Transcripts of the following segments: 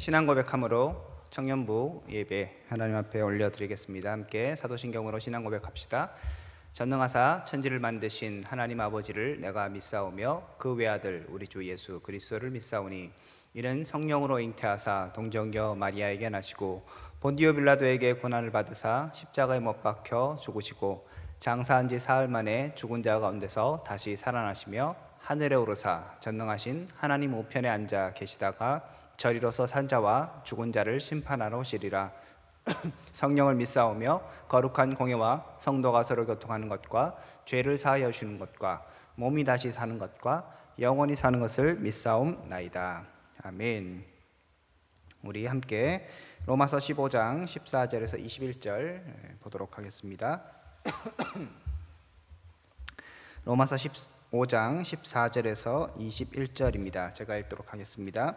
신앙 고백함으로 청년부 예배 하나님 앞에 올려드리겠습니다. 함께 사도신경으로 신앙 고백합시다. 전능하사 천지를 만드신 하나님 아버지를 내가 믿사오며 그 외아들 우리 주 예수 그리스도를 믿사오니 이는 성령으로 잉태하사 동정녀 마리아에게 나시고 본디오 빌라도에게 고난을 받으사 십자가에 못 박혀 죽으시고 장사한 지 사흘 만에 죽은 자 가운데서 다시 살아나시며 하늘에 오르사 전능하신 하나님 우편에 앉아 계시다가 저리로서 산 자와 죽은 자를 심판하러 오시리라. 성령을 믿사오며 거룩한 공예와 성도가 서로 교통하는 것과 죄를 사하여 주는 것과 몸이 다시 사는 것과 영원히 사는 것을 믿사옵나이다. 아멘. 우리 함께 로마서 15장 14절에서 21절 보도록 하겠습니다. 로마서 15장 14절에서 21절입니다. 제가 읽도록 하겠습니다.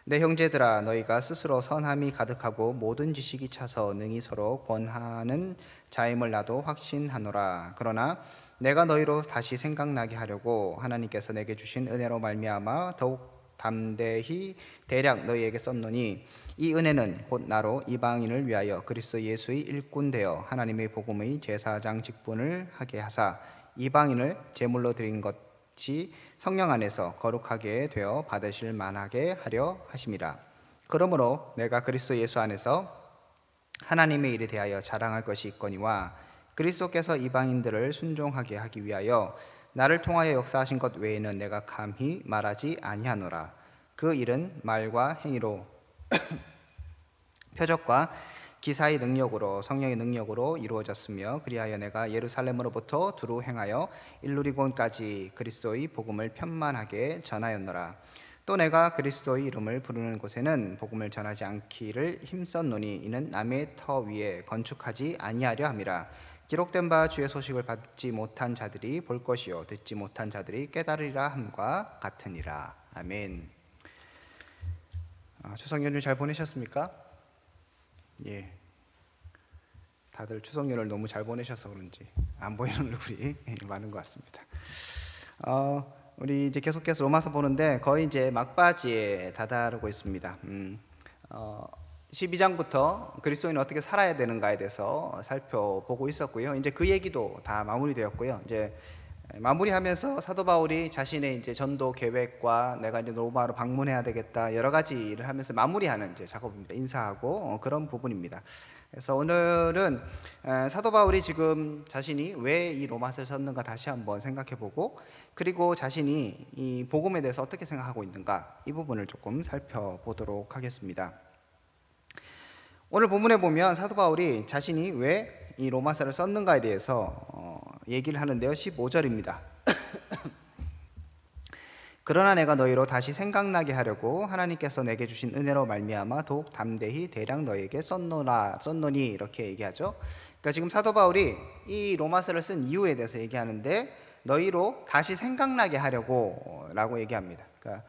내 형제들아 너희가 스스로 선함이 가득하고 모든 지식이 차서 능히 서로 권하는 자임을 나도 확신하노라. 그러나 내가 너희로 다시 생각나게 하려고 하나님께서 내게 주신 은혜로 말미암아 더욱 담대히 대략 너희에게 썼노니 이 은혜는 곧 나로 이방인을 위하여 그리스도 예수의 일꾼 되어 하나님의 복음의 제사장 직분을 하게 하사 이방인을 제물로 드린 것이 성령 안에서 거룩하게 되어 받으실 만하게 하려 하심이라. 그러므로 내가 그리스도 예수 안에서 하나님의 일에 대하여 자랑할 것이 있거니와 그리스도께서 이방인들을 순종하게 하기 위하여 나를 통하여 역사하신 것 외에는 내가 감히 말하지 아니하노라. 그 일은 말과 행위로 표적과 기사의 능력으로 성령의 능력으로 이루어졌으며 그리하여 내가 예루살렘으로부터 두루 행하여 일루리곤까지 그리스도의 복음을 편만하게 전하였노라. 또 내가 그리스도의 이름을 부르는 곳에는 복음을 전하지 않기를 힘썼노니 이는 남의 터 위에 건축하지 아니하려 함이라. 기록된 바 주의 소식을 받지 못한 자들이 볼 것이요 듣지 못한 자들이 깨달으리라 함과 같으니라. 아멘. 추석 연휴 잘 보내셨습니까? 예, 다들 추석 연휴를 너무 잘 보내셔서 그런지 안 보이는 얼굴이 많은 것 같습니다. 우리 이제 계속해서 로마서 보는데 거의 이제 막바지에 다다르고 있습니다. 12장부터 그리스도인은 어떻게 살아야 되는가에 대해서 살펴보고 있었고요. 이제 그 얘기도 다 마무리되었고요. 이제 마무리하면서 사도 바울이 자신의 이제 전도 계획과 내가 이제 로마로 방문해야 되겠다 여러 가지 일을 하면서 마무리하는 이제 작업입니다. 인사하고 그런 부분입니다. 그래서 오늘은 사도 바울이 지금 자신이 왜 이 로마서를 썼는가 다시 한번 생각해보고 그리고 자신이 이 복음에 대해서 어떻게 생각하고 있는가 이 부분을 조금 살펴보도록 하겠습니다. 오늘 본문에 보면 사도 바울이 자신이 왜 이 로마서를 썼는가에 대해서 얘기를 하는데요. 15절입니다. 그러나 내가 너희로 다시 생각나게 하려고 하나님께서 내게 주신 은혜로 말미암아 더욱 담대히 대략 너희에게 썼노니 이렇게 얘기하죠. 그러니까 지금 사도 바울이 이 로마서를 쓴 이유에 대해서 얘기하는데 너희로 다시 생각나게 하려고 라고 얘기합니다. 그러니까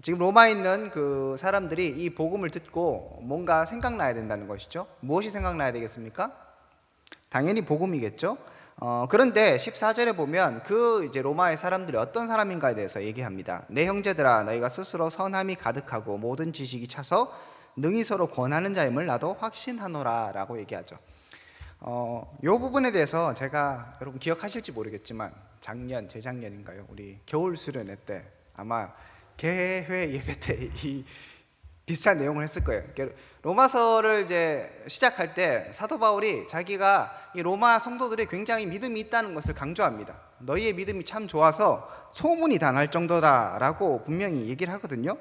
지금 로마에 있는 그 사람들이 이 복음을 듣고 뭔가 생각나야 된다는 것이죠. 무엇이 생각나야 되겠습니까? 당연히 복음이겠죠. 그런데 14절에 보면 그 이제 로마의 사람들이 어떤 사람인가에 대해서 얘기합니다. 내 형제들아 너희가 스스로 선함이 가득하고 모든 지식이 차서 능히 서로 권하는 자임을 나도 확신하노라 라고 얘기하죠. 이 부분에 대해서 제가 여러분 기억하실지 모르겠지만 재작년인가요? 우리 겨울 수련회 때 아마 개회 예배 때 이 비슷한 내용을 했을 거예요. 로마서를 이제 시작할 때 사도 바울이 자기가 이 로마 성도들이 굉장히 믿음이 있다는 것을 강조합니다. 너희의 믿음이 참 좋아서 소문이 다 날 정도다라고 분명히 얘기를 하거든요.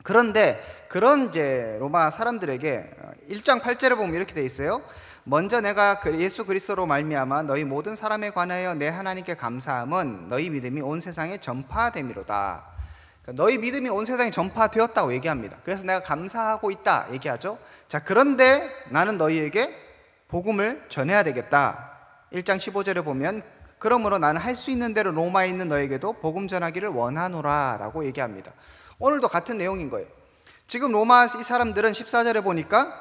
그런데 그런 이제 로마 사람들에게 1장 8절에 보면 이렇게 돼 있어요. 먼저 내가 예수 그리스도로 말미암아 너희 모든 사람에 관하여 내 하나님께 감사함은 너희 믿음이 온 세상에 전파됨이로다. 너희 믿음이 온 세상에 전파되었다고 얘기합니다. 그래서 내가 감사하고 있다 얘기하죠. 자, 그런데 나는 너희에게 복음을 전해야 되겠다. 1장 15절에 보면 그러므로 나는 할 수 있는 대로 로마에 있는 너에게도 복음 전하기를 원하노라 라고 얘기합니다. 오늘도 같은 내용인 거예요. 지금 로마 이 사람들은 14절에 보니까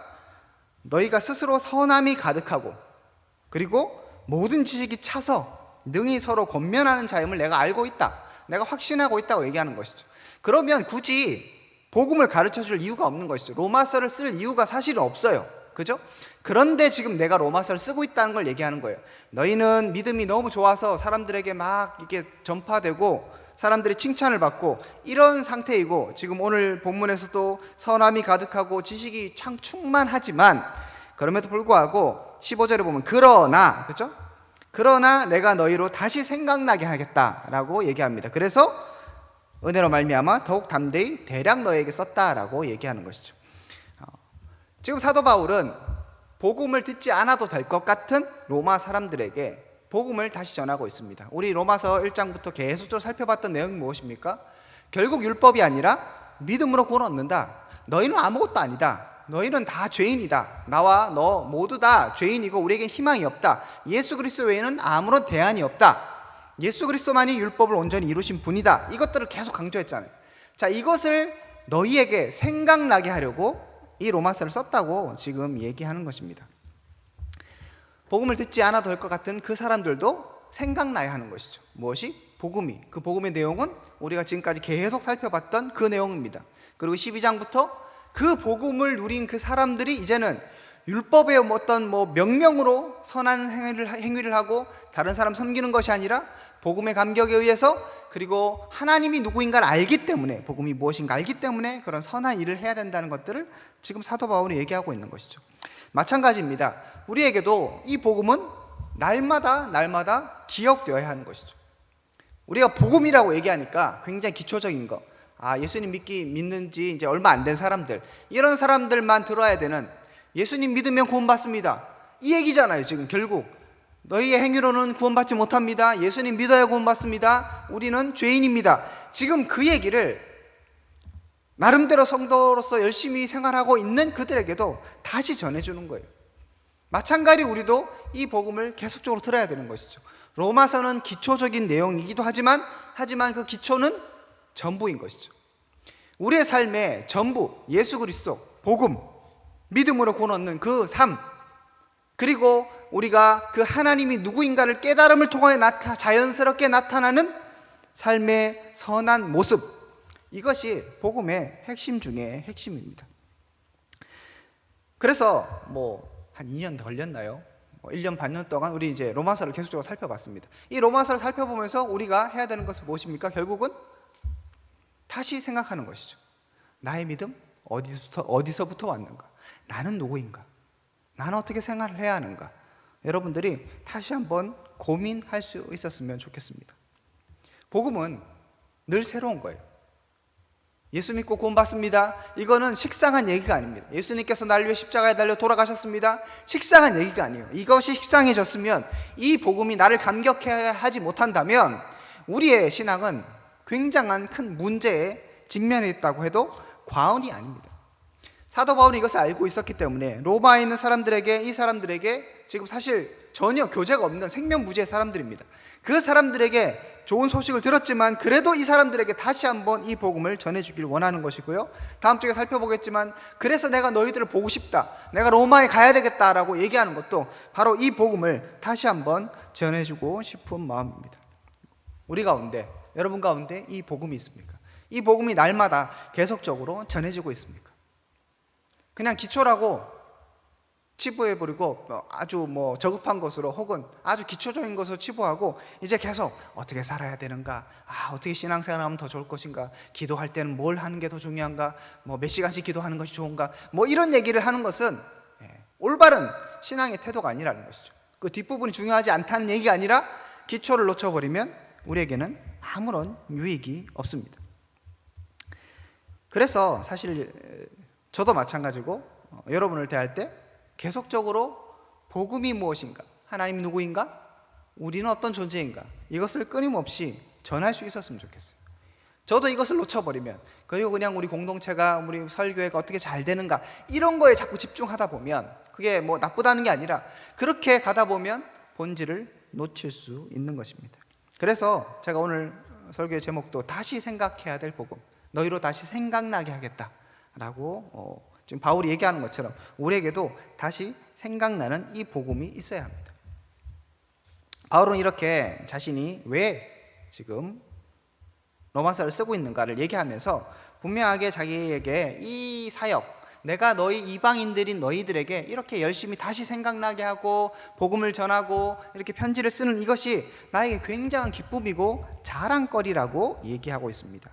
너희가 스스로 선함이 가득하고 그리고 모든 지식이 차서 능히 서로 권면하는 자임을 내가 알고 있다. 내가 확신하고 있다고 얘기하는 것이죠. 그러면 굳이 복음을 가르쳐 줄 이유가 없는 것이죠. 로마서를 쓸 이유가 사실은 없어요. 그죠? 그런데 지금 내가 로마서를 쓰고 있다는 걸 얘기하는 거예요. 너희는 믿음이 너무 좋아서 사람들에게 막 이렇게 전파되고 사람들이 칭찬을 받고 이런 상태이고, 지금 오늘 본문에서도 선함이 가득하고 지식이 참 충만하지만, 그럼에도 불구하고 15절에 보면 그러나, 그죠? 그러나 내가 너희로 다시 생각나게 하겠다라고 얘기합니다. 그래서 은혜로 말미암아 더욱 담대히 대략 너희에게 썼다라고 얘기하는 것이죠. 지금 사도 바울은 복음을 듣지 않아도 될 것 같은 로마 사람들에게 복음을 다시 전하고 있습니다. 우리 로마서 1장부터 계속적으로 살펴봤던 내용이 무엇입니까? 결국 율법이 아니라 믿음으로 구원 얻는다. 너희는 아무것도 아니다. 너희는 다 죄인이다. 나와 너 모두 다 죄인이고 우리에겐 희망이 없다. 예수 그리스도 외에는 아무런 대안이 없다. 예수 그리스도만이 율법을 온전히 이루신 분이다. 이것들을 계속 강조했잖아요. 자, 이것을 너희에게 생각나게 하려고 이 로마서를 썼다고 지금 얘기하는 것입니다. 복음을 듣지 않아도 될 것 같은 그 사람들도 생각나야 하는 것이죠. 무엇이? 복음이. 그 복음의 내용은 우리가 지금까지 계속 살펴봤던 그 내용입니다. 그리고 12장부터 그 복음을 누린 그 사람들이 이제는 율법의 어떤 명령으로 선한 행위를 하고 다른 사람 섬기는 것이 아니라 복음의 감격에 의해서, 그리고 하나님이 누구인가를 알기 때문에, 복음이 무엇인가 알기 때문에 그런 선한 일을 해야 된다는 것들을 지금 사도 바울이 얘기하고 있는 것이죠. 마찬가지입니다. 우리에게도 이 복음은 날마다 기억되어야 하는 것이죠. 우리가 복음이라고 얘기하니까 굉장히 기초적인 거, 예수님 믿는 지 이제 얼마 안 된 사람들, 이런 사람들만 들어야 되는, 예수님 믿으면 구원받습니다, 이 얘기잖아요. 지금 결국 너희의 행위로는 구원받지 못합니다. 예수님 믿어야 구원받습니다. 우리는 죄인입니다. 지금 그 얘기를 나름대로 성도로서 열심히 생활하고 있는 그들에게도 다시 전해주는 거예요. 마찬가지로 우리도 이 복음을 계속적으로 들어야 되는 것이죠. 로마서는 기초적인 내용이기도 하지만 그 기초는 전부인 것이죠. 우리의 삶의 전부, 예수 그리스도, 복음, 믿음으로 구원 얻는 그 삶, 그리고 우리가 그 하나님이 누구인가를 깨달음을 통하여 자연스럽게 나타나는 삶의 선한 모습, 이것이 복음의 핵심 중에 핵심입니다. 그래서 한 2년 걸렸나요? 1년 반년 동안 우리 이제 로마서를 계속적으로 살펴봤습니다. 이 로마서를 살펴보면서 우리가 해야 되는 것은 무엇입니까? 결국은 다시 생각하는 것이죠. 나의 믿음 어디서부터 왔는가? 나는 누구인가? 나는 어떻게 생활을 해야 하는가? 여러분들이 다시 한번 고민할 수 있었으면 좋겠습니다. 복음은 늘 새로운 거예요. 예수 믿고 구원받습니다, 이거는 식상한 얘기가 아닙니다. 예수님께서 날 위해 십자가에 달려 돌아가셨습니다, 식상한 얘기가 아니에요. 이것이 식상해졌으면, 이 복음이 나를 감격해 하지 못한다면 우리의 신앙은 굉장한 큰 문제에 직면해 있다고 해도 과언이 아닙니다. 사도 바울이 이것을 알고 있었기 때문에 로마에 있는 사람들에게, 이 사람들에게 지금 사실 전혀 교제가 없는 생면부지의 사람들입니다. 그 사람들에게 좋은 소식을 들었지만 그래도 이 사람들에게 다시 한번 이 복음을 전해주길 원하는 것이고요. 다음 주에 살펴보겠지만, 그래서 내가 너희들을 보고 싶다, 내가 로마에 가야 되겠다라고 얘기하는 것도 바로 이 복음을 다시 한번 전해주고 싶은 마음입니다. 우리 가운데, 여러분 가운데 이 복음이 있습니까? 이 복음이 날마다 계속적으로 전해지고 있습니까? 그냥 기초라고 치부해버리고 아주 저급한 것으로, 혹은 아주 기초적인 것으로 치부하고 이제 계속 어떻게 살아야 되는가, 어떻게 신앙생활하면 더 좋을 것인가, 기도할 때는 뭘 하는 게 더 중요한가, 몇 시간씩 기도하는 것이 좋은가, 이런 얘기를 하는 것은 올바른 신앙의 태도가 아니라는 것이죠. 그 뒷부분이 중요하지 않다는 얘기가 아니라 기초를 놓쳐버리면 우리에게는 아무런 유익이 없습니다. 그래서 사실 저도 마찬가지고 여러분을 대할 때 계속적으로 복음이 무엇인가, 하나님이 누구인가, 우리는 어떤 존재인가, 이것을 끊임없이 전할 수 있었으면 좋겠어요. 저도 이것을 놓쳐버리면, 그리고 그냥 우리 공동체가, 우리 설교회가 어떻게 잘 되는가, 이런 거에 자꾸 집중하다 보면, 그게 나쁘다는 게 아니라 그렇게 가다 보면 본질을 놓칠 수 있는 것입니다. 그래서 제가 오늘 설교의 제목도 다시 생각해야 될 복음, 너희로 다시 생각나게 하겠다라고 지금 바울이 얘기하는 것처럼 우리에게도 다시 생각나는 이 복음이 있어야 합니다. 바울은 이렇게 자신이 왜 지금 로마서를 쓰고 있는가를 얘기하면서 분명하게 자기에게 이 사역, 내가 너희 이방인들인 너희들에게 이렇게 열심히 다시 생각나게 하고 복음을 전하고 이렇게 편지를 쓰는 이것이 나에게 굉장한 기쁨이고 자랑거리라고 얘기하고 있습니다.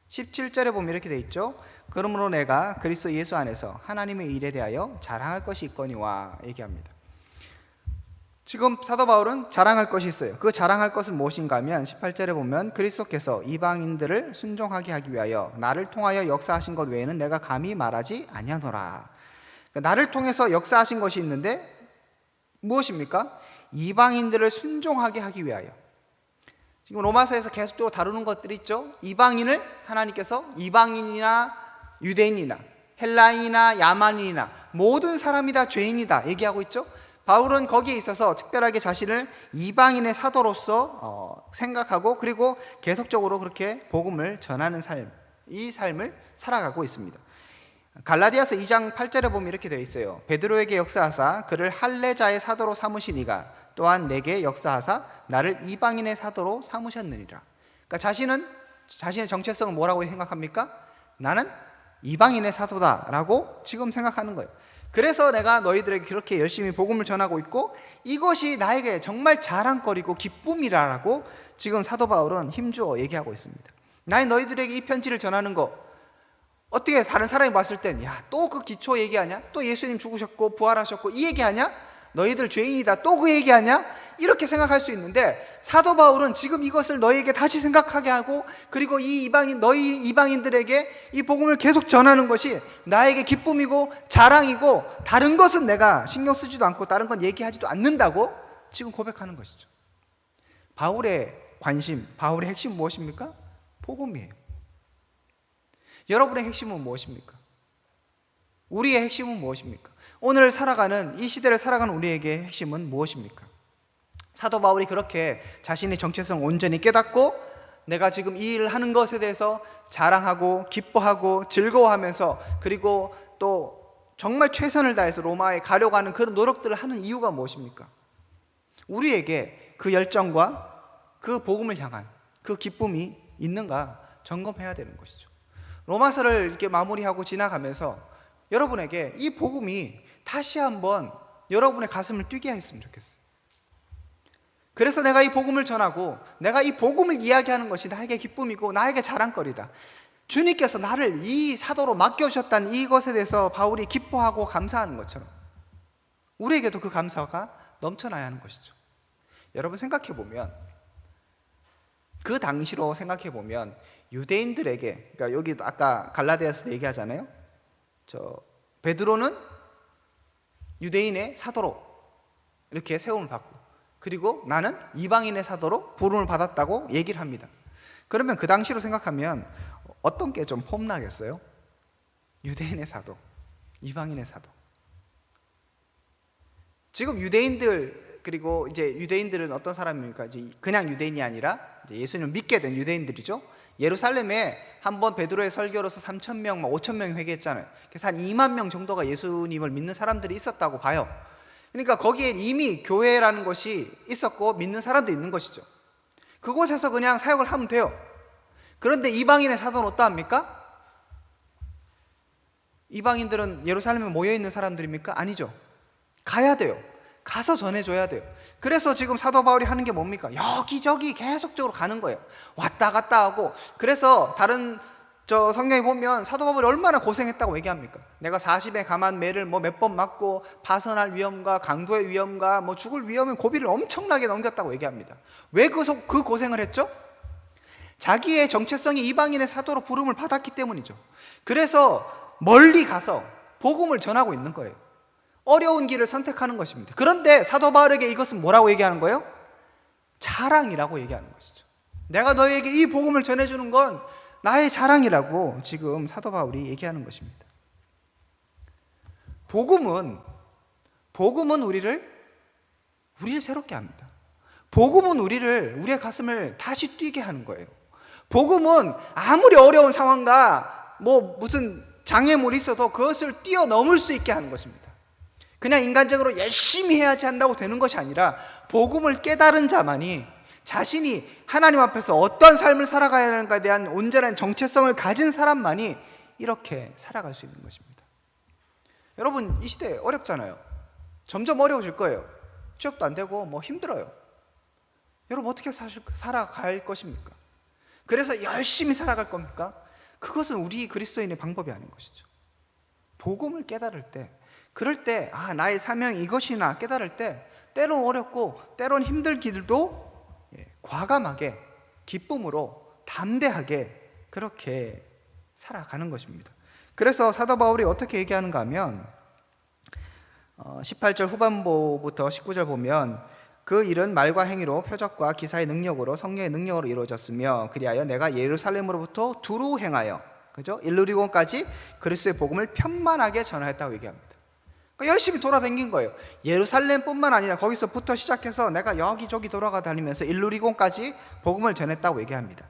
17절에 보면 이렇게 돼 있죠. 그러므로 내가 그리스도 예수 안에서 하나님의 일에 대하여 자랑할 것이 있거니와 얘기합니다. 지금 사도 바울은 자랑할 것이 있어요. 그 자랑할 것은 무엇인가 하면 18절에 보면 그리스도께서 이방인들을 순종하게 하기 위하여 나를 통하여 역사하신 것 외에는 내가 감히 말하지 아니하노라. 그러니까 나를 통해서 역사하신 것이 있는데 무엇입니까? 이방인들을 순종하게 하기 위하여. 지금 로마서에서 계속적으로 다루는 것들이 있죠. 이방인을 하나님께서 이방인이나 유대인이나 헬라인이나 야만인이나 모든 사람이 다 죄인이다 얘기하고 있죠. 바울은 거기에 있어서 특별하게 자신을 이방인의 사도로서 생각하고 그리고 계속적으로 그렇게 복음을 전하는 삶, 이 삶을 살아가고 있습니다. 갈라디아서 2장 8절에 보면 이렇게 되어 있어요. 베드로에게 역사하사 그를 할례자의 사도로 삼으시니가 또한 내게 역사하사 나를 이방인의 사도로 삼으셨느니라. 그러니까 자신의 정체성을 뭐라고 생각합니까? 나는 이방인의 사도다라고 지금 생각하는 거예요. 그래서 내가 너희들에게 그렇게 열심히 복음을 전하고 있고 이것이 나에게 정말 자랑거리고 기쁨이라고 지금 사도 바울은 힘주어 얘기하고 있습니다. 나는 너희들에게 이 편지를 전하는 거 어떻게 다른 사람이 봤을 땐 야, 또 그 기초 얘기하냐? 또 예수님 죽으셨고 부활하셨고 이 얘기하냐? 너희들 죄인이다 또 그 얘기하냐? 이렇게 생각할 수 있는데 사도 바울은 지금 이것을 너희에게 다시 생각하게 하고 그리고 너희 이방인들에게 이 복음을 계속 전하는 것이 나에게 기쁨이고 자랑이고 다른 것은 내가 신경 쓰지도 않고 다른 건 얘기하지도 않는다고 지금 고백하는 것이죠. 바울의 관심, 바울의 핵심 무엇입니까? 복음이에요. 여러분의 핵심은 무엇입니까? 우리의 핵심은 무엇입니까? 오늘 살아가는 이 시대를 살아가는 우리에게 핵심은 무엇입니까? 사도 바울이 그렇게 자신의 정체성을 온전히 깨닫고 내가 지금 이 일을 하는 것에 대해서 자랑하고 기뻐하고 즐거워하면서 그리고 또 정말 최선을 다해서 로마에 가려고 하는 그런 노력들을 하는 이유가 무엇입니까? 우리에게 그 열정과 그 복음을 향한 그 기쁨이 있는가 점검해야 되는 것이죠. 로마서를 이렇게 마무리하고 지나가면서 여러분에게 이 복음이 다시 한번 여러분의 가슴을 뛰게 했으면 좋겠어요. 그래서 내가 이 복음을 전하고 내가 이 복음을 이야기하는 것이 나에게 기쁨이고 나에게 자랑거리다. 주님께서 나를 이 사도로 맡겨주셨다는 이것에 대해서 바울이 기뻐하고 감사하는 것처럼 우리에게도 그 감사가 넘쳐나야 하는 것이죠. 여러분 생각해보면 그 당시로 생각해보면 유대인들에게, 그러니까 여기 아까 갈라디아서도 얘기하잖아요. 베드로는 유대인의 사도로 이렇게 세움을 받고 그리고 나는 이방인의 사도로 부름을 받았다고 얘기를 합니다. 그러면 그 당시로 생각하면 어떤 게 좀 폼나겠어요? 유대인의 사도, 이방인의 사도. 지금 유대인들 그리고 이제 유대인들은 어떤 사람입니까? 이제 그냥 유대인이 아니라 이제 예수님을 믿게 된 유대인들이죠. 예루살렘에 한번 베드로의 설교로서 3,000명, 5,000명이 회개했잖아요. 그래서 한 2만 명 정도가 예수님을 믿는 사람들이 있었다고 봐요. 그러니까 거기에 이미 교회라는 것이 있었고 믿는 사람도 있는 것이죠. 그곳에서 그냥 사역을 하면 돼요. 그런데 이방인의 사도는 어떠합니까? 이방인들은 예루살렘에 모여있는 사람들입니까? 아니죠. 가야 돼요. 가서 전해줘야 돼요. 그래서 지금 사도 바울이 하는 게 뭡니까? 여기저기 계속적으로 가는 거예요. 왔다 갔다 하고. 그래서 다른 성경에 보면 사도 바울이 얼마나 고생했다고 얘기합니까? 내가 40에 감한 매를 몇 번 맞고 파선할 위험과 강도의 위험과 죽을 위험은 고비를 엄청나게 넘겼다고 얘기합니다. 왜 그 고생을 했죠? 자기의 정체성이 이방인의 사도로 부름을 받았기 때문이죠. 그래서 멀리 가서 복음을 전하고 있는 거예요. 어려운 길을 선택하는 것입니다. 그런데 사도 바울에게 이것은 뭐라고 얘기하는 거예요? 자랑이라고 얘기하는 것이죠. 내가 너희에게 이 복음을 전해주는 건 나의 자랑이라고 지금 사도 바울이 얘기하는 것입니다. 복음은 우리를 새롭게 합니다. 복음은 우리의 가슴을 다시 뛰게 하는 거예요. 복음은 아무리 어려운 상황과 무슨 장애물이 있어도 그것을 뛰어넘을 수 있게 하는 것입니다. 그냥 인간적으로 열심히 해야지 한다고 되는 것이 아니라 복음을 깨달은 자만이 자신이 하나님 앞에서 어떤 삶을 살아가야 하는가에 대한 온전한 정체성을 가진 사람만이 이렇게 살아갈 수 있는 것입니다. 여러분, 이 시대 어렵잖아요. 점점 어려워질 거예요. 취업도 안 되고 뭐 힘들어요. 여러분, 어떻게 살아갈 것입니까? 그래서 열심히 살아갈 겁니까? 그것은 우리 그리스도인의 방법이 아닌 것이죠. 복음을 깨달을 때, 그럴 때 나의 사명이 이것이나 깨달을 때 때론 어렵고 때론 힘들 길도 과감하게 기쁨으로 담대하게 그렇게 살아가는 것입니다. 그래서 사도 바울이 어떻게 얘기하는가 하면 18절 후반부부터 19절 보면 그 일은 말과 행위로 표적과 기사의 능력으로 성령의 능력으로 이루어졌으며 그리하여 내가 예루살렘으로부터 두루 행하여 그죠? 일루리곤까지 그리스도의 복음을 편만하게 전하였다고 얘기합니다. 그러니까 열심히 돌아다닌 거예요. 예루살렘뿐만 아니라 거기서부터 시작해서 내가 여기저기 돌아가 다니면서 일루리곤까지 복음을 전했다고 얘기합니다.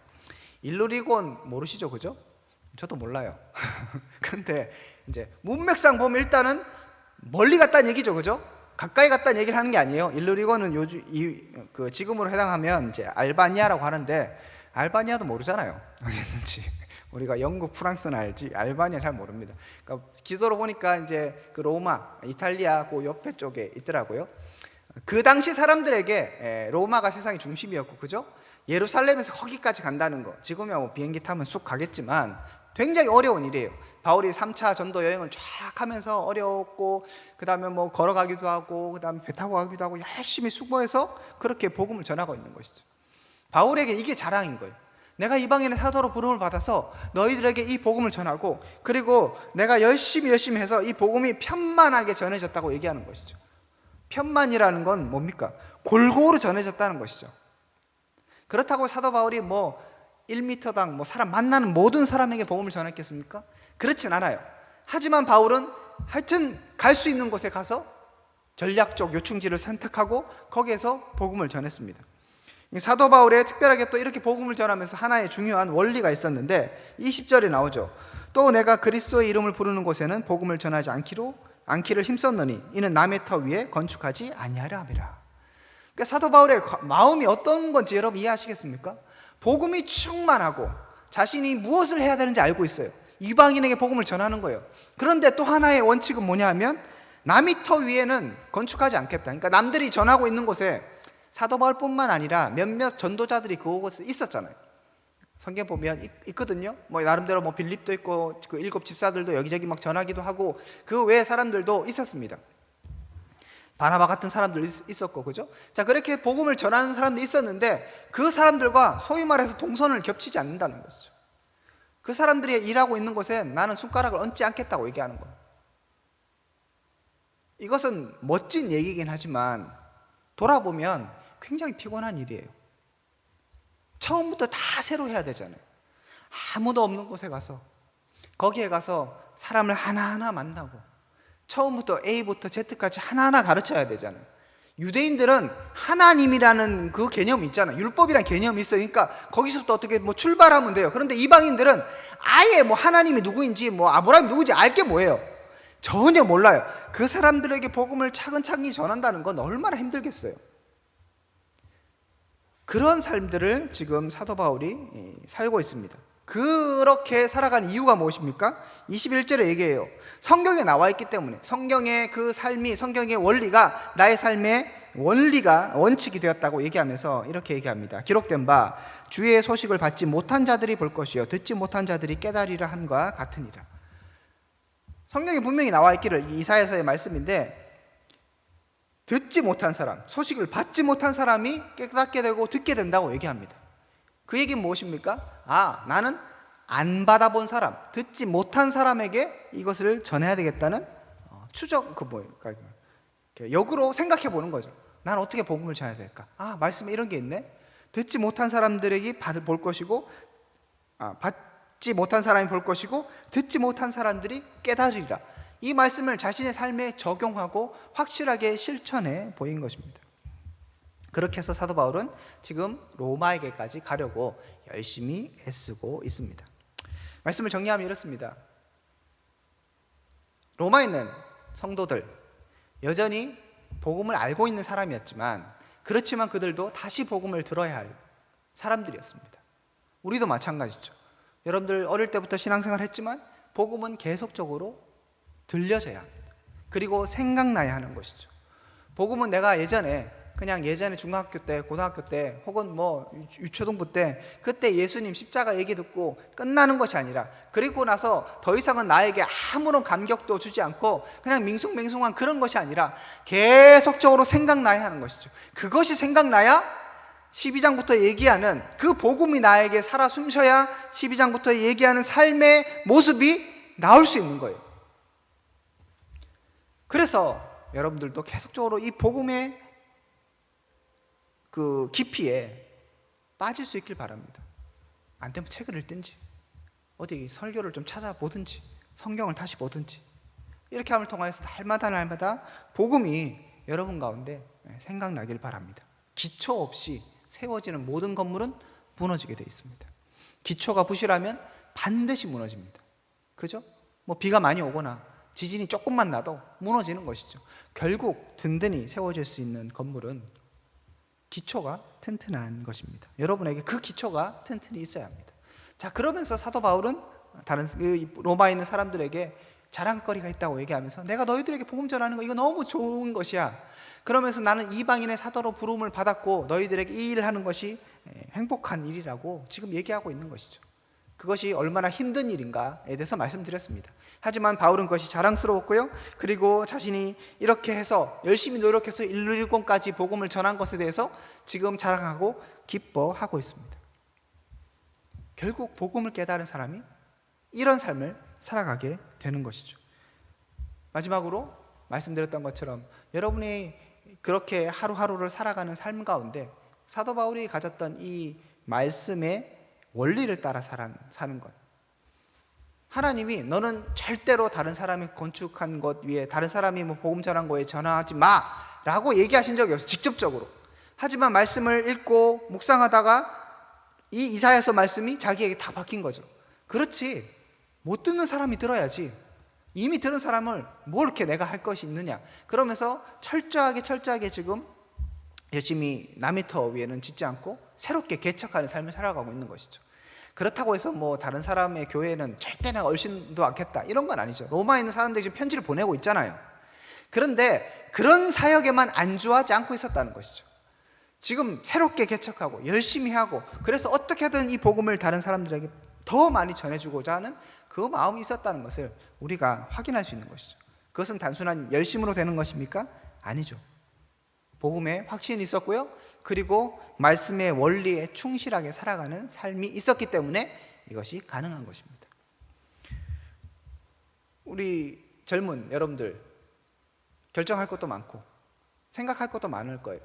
일루리곤 모르시죠? 그죠? 저도 몰라요. 근데 이제 문맥상 보면 일단은 멀리 갔다는 얘기죠. 그죠? 가까이 갔다는 얘기를 하는 게 아니에요. 일루리곤은 지금으로 해당하면 이제 알바니아라고 하는데 알바니아도 모르잖아요. 어디 있는지. 우리가 영국, 프랑스는 알지 알바니아 잘 모릅니다. 그러니까 지도로 보니까 이제 그 로마, 이탈리아 그 옆에 쪽에 있더라고요. 그 당시 사람들에게 로마가 세상의 중심이었고, 그죠? 예루살렘에서 거기까지 간다는 거, 지금이야 뭐 비행기 타면 쑥 가겠지만 굉장히 어려운 일이에요. 바울이 3차 전도 여행을 쫙 하면서 어려웠고, 그 다음에 뭐 걸어가기도 하고, 그 다음에 배 타고 가기도 하고 열심히 수고해서 그렇게 복음을 전하고 있는 것이죠. 바울에게 이게 자랑인 거예요. 내가 이방인의 사도로 부름을 받아서 너희들에게 이 복음을 전하고, 그리고 내가 열심히 해서 이 복음이 편만하게 전해졌다고 얘기하는 것이죠. 편만이라는 건 뭡니까? 골고루 전해졌다는 것이죠. 그렇다고 사도 바울이 뭐 1m당 뭐 사람 만나는 모든 사람에게 복음을 전했겠습니까? 그렇진 않아요. 하지만 바울은 하여튼 갈 수 있는 곳에 가서 전략적 요충지를 선택하고 거기에서 복음을 전했습니다. 사도 바울의 특별하게 또 이렇게 복음을 전하면서 하나의 중요한 원리가 있었는데 20절에 나오죠. 또 내가 그리스도의 이름을 부르는 곳에는 복음을 전하지 않기를 힘썼느니 이는 남의 터 위에 건축하지 아니하려 함이라. 그러니까 사도 바울의 마음이 어떤 건지 여러분 이해하시겠습니까? 복음이 충만하고 자신이 무엇을 해야 되는지 알고 있어요. 이방인에게 복음을 전하는 거예요. 그런데 또 하나의 원칙은 뭐냐 하면 남의 터 위에는 건축하지 않겠다. 그러니까 남들이 전하고 있는 곳에 사도 바울뿐만 아니라 몇몇 전도자들이 그곳에 있었잖아요. 성경 보면 있거든요. 뭐 나름대로 뭐 빌립도 있고 그 7 집사들도 여기저기 막 전하기도 하고 그 외의 사람들도 있었습니다. 바나바 같은 사람들 있었고, 그죠? 자, 그렇게 복음을 전하는 사람도 있었는데 그 사람들과 소위 말해서 동선을 겹치지 않는다는 것이죠. 그 사람들이 일하고 있는 곳에 나는 숟가락을 얹지 않겠다고 얘기하는 거예요. 이것은 멋진 얘기긴 하지만 돌아보면 굉장히 피곤한 일이에요. 처음부터 다 새로 해야 되잖아요. 아무도 없는 곳에 가서 거기에 가서 사람을 하나하나 만나고 처음부터 A부터 Z까지 하나하나 가르쳐야 되잖아요. 유대인들은 하나님이라는 그 개념이 있잖아요. 율법이라는 개념이 있어요. 그러니까 거기서부터 어떻게 뭐 출발하면 돼요. 그런데 이방인들은 아예 뭐 하나님이 누구인지 뭐 아브라함이 누구인지 알 게 뭐예요? 전혀 몰라요. 그 사람들에게 복음을 차근차근히 전한다는 건 얼마나 힘들겠어요. 그런 삶들을 지금 사도 바울이 살고 있습니다. 그렇게 살아가는 이유가 무엇입니까? 21절에 얘기해요. 성경에 나와 있기 때문에, 성경의 그 삶이, 성경의 원리가 나의 삶의 원칙이 되었다고 얘기하면서 이렇게 얘기합니다. 기록된 바 주의 소식을 받지 못한 자들이 볼 것이요 듣지 못한 자들이 깨달으리라 함과 같으니라. 성경에 분명히 나와 있기를, 이사야서의 말씀인데 듣지 못한 사람, 소식을 받지 못한 사람이 깨닫게 되고 듣게 된다고 얘기합니다. 그 얘기는 무엇입니까? 나는 안 받아본 사람, 듣지 못한 사람에게 이것을 전해야 되겠다는 역으로 생각해 보는 거죠. 난 어떻게 복음을 전해야 될까? 말씀에 이런 게 있네. 듣지 못한 사람들에게 볼 것이고, 받지 못한 사람이 볼 것이고, 듣지 못한 사람들이 깨달으리라. 이 말씀을 자신의 삶에 적용하고 확실하게 실천해 보인 것입니다. 그렇게 해서 사도 바울은 지금 로마에게까지 가려고 열심히 애쓰고 있습니다. 말씀을 정리하면 이렇습니다. 로마에 있는 성도들, 여전히 복음을 알고 있는 사람이었지만 그렇지만 그들도 다시 복음을 들어야 할 사람들이었습니다. 우리도 마찬가지죠. 여러분들 어릴 때부터 신앙생활 했지만 복음은 계속적으로 들려져야 합니다. 그리고 생각나야 하는 것이죠. 복음은 내가 예전에 중학교 때, 고등학교 때, 혹은 뭐 유초등부 때 그때 예수님 십자가 얘기 듣고 끝나는 것이 아니라, 그리고 나서 더 이상은 나에게 아무런 감격도 주지 않고 그냥 밍숭맹숭한 그런 것이 아니라 계속적으로 생각나야 하는 것이죠. 그것이 생각나야 12장부터 얘기하는 그 복음이 나에게 살아 숨쉬어야 12장부터 얘기하는 삶의 모습이 나올 수 있는 거예요. 그래서 여러분들도 계속적으로 이 복음의 그 깊이에 빠질 수 있길 바랍니다. 안 되면 책을 읽든지 어디 설교를 좀 찾아보든지 성경을 다시 보든지, 이렇게 함을 통해서 날마다 복음이 여러분 가운데 생각나길 바랍니다. 기초 없이 세워지는 모든 건물은 무너지게 되어 있습니다. 기초가 부실하면 반드시 무너집니다. 그죠? 뭐 비가 많이 오거나 지진이 조금만 나도 무너지는 것이죠. 결국 든든히 세워질 수 있는 건물은 기초가 튼튼한 것입니다. 여러분에게 그 기초가 튼튼히 있어야 합니다. 자, 그러면서 사도 바울은 다른 로마에 있는 사람들에게 자랑거리가 있다고 얘기하면서, 내가 너희들에게 복음 전하는 거 이거 너무 좋은 것이야. 그러면서 나는 이방인의 사도로 부름을 받았고 너희들에게 이 일을 하는 것이 행복한 일이라고 지금 얘기하고 있는 것이죠. 그것이 얼마나 힘든 일인가에 대해서 말씀드렸습니다. 하지만 바울은 그것이 자랑스러웠고요, 그리고 자신이 이렇게 해서 열심히 노력해서 일일권까지 복음을 전한 것에 대해서 지금 자랑하고 기뻐하고 있습니다. 결국 복음을 깨달은 사람이 이런 삶을 살아가게 되는 것이죠. 마지막으로 말씀드렸던 것처럼 여러분이 그렇게 하루하루를 살아가는 삶 가운데 사도 바울이 가졌던 이 말씀의 원리를 따라 사는 것, 하나님이 너는 절대로 다른 사람이 건축한 것 위에, 다른 사람이 뭐 복음 전한 거에 전화하지 마 라고 얘기하신 적이 없어요, 직접적으로. 하지만 말씀을 읽고 묵상하다가 이 이사야서 말씀이 자기에게 다 박힌 거죠. 그렇지, 못 듣는 사람이 들어야지, 이미 들은 사람을 뭘 이렇게 내가 할 것이 있느냐. 그러면서 철저하게 지금 열심히 남의 터 위에는 짓지 않고 새롭게 개척하는 삶을 살아가고 있는 것이죠. 그렇다고 해서 뭐 다른 사람의 교회는 절대 내가 얼씬도 않겠다 이런 건 아니죠. 로마에 있는 사람들이 지금 편지를 보내고 있잖아요. 그런데 그런 사역에만 안주하지 않고 있었다는 것이죠. 지금 새롭게 개척하고 열심히 하고, 그래서 어떻게든 이 복음을 다른 사람들에게 더 많이 전해주고자 하는 그 마음이 있었다는 것을 우리가 확인할 수 있는 것이죠. 그것은 단순한 열심으로 되는 것입니까? 아니죠. 복음에 확신이 있었고요, 그리고 말씀의 원리에 충실하게 살아가는 삶이 있었기 때문에 이것이 가능한 것입니다. 우리 젊은 여러분들 결정할 것도 많고 생각할 것도 많을 거예요.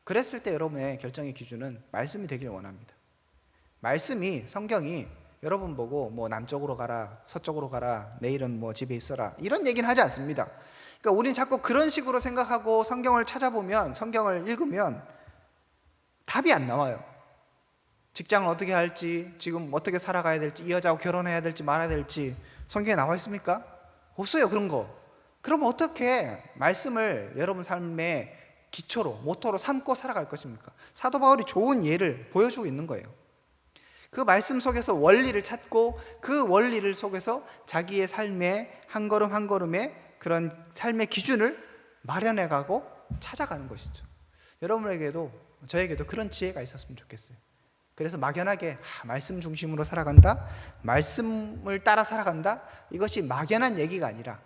그랬을 때 여러분의 결정의 기준은 말씀이 되길 원합니다. 말씀이, 성경이 여러분 보고 뭐 남쪽으로 가라, 서쪽으로 가라, 내일은 뭐 집에 있어라 이런 얘기는 하지 않습니다. 그러니까 우리는 자꾸 그런 식으로 생각하고 성경을 찾아보면, 성경을 읽으면 답이 안 나와요. 직장을 어떻게 할지, 지금 어떻게 살아가야 될지, 이 여자하고 결혼해야 될지 말아야 될지 성경에 나와 있습니까? 없어요, 그런 거. 그럼 어떻게 말씀을 여러분 삶의 기초로, 모토로 삼고 살아갈 것입니까? 사도 바울이 좋은 예를 보여주고 있는 거예요. 그 말씀 속에서 원리를 찾고 그 원리를 속에서 자기의 삶의 한 걸음 한 걸음의 그런 삶의 기준을 마련해가고 찾아가는 것이죠. 여러분에게도 저에게도 그런 지혜가 있었으면 좋겠어요. 그래서 막연하게 말씀 중심으로 살아간다, 말씀을 따라 살아간다, 이것이 막연한 얘기가 아니라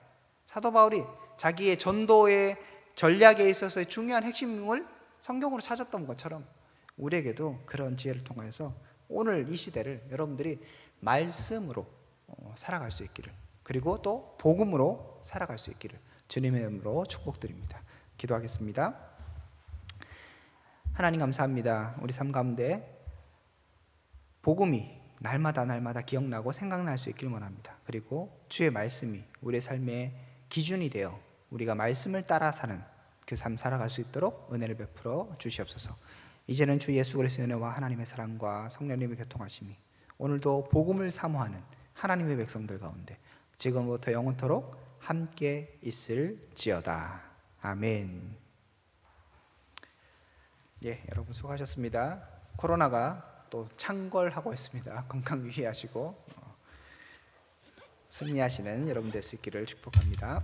사도 바울이 자기의 전도의 전략에 있어서의 중요한 핵심을 성경으로 찾았던 것처럼 우리에게도 그런 지혜를 통해서 오늘 이 시대를 여러분들이 말씀으로 살아갈 수 있기를, 그리고 또 복음으로 살아갈 수 있기를 주님의 이름으로 축복드립니다. 기도하겠습니다. 하나님 감사합니다. 우리 삶 가운데 복음이 날마다 기억나고 생각날 수 있길 원합니다. 그리고 주의 말씀이 우리의 삶의 기준이 되어 우리가 말씀을 따라 사는 그 삶 살아갈 수 있도록 은혜를 베풀어 주시옵소서. 이제는 주 예수 그리스도의 은혜와 하나님의 사랑과 성령님의 교통하심이 오늘도 복음을 사모하는 하나님의 백성들 가운데 지금부터 영원토록 함께 있을지어다. 아멘. 예, 여러분 수고하셨습니다. 코로나가 또 창궐하고 있습니다. 건강 유의하시고 승리하시는 여러분 될 수 있기를 축복합니다.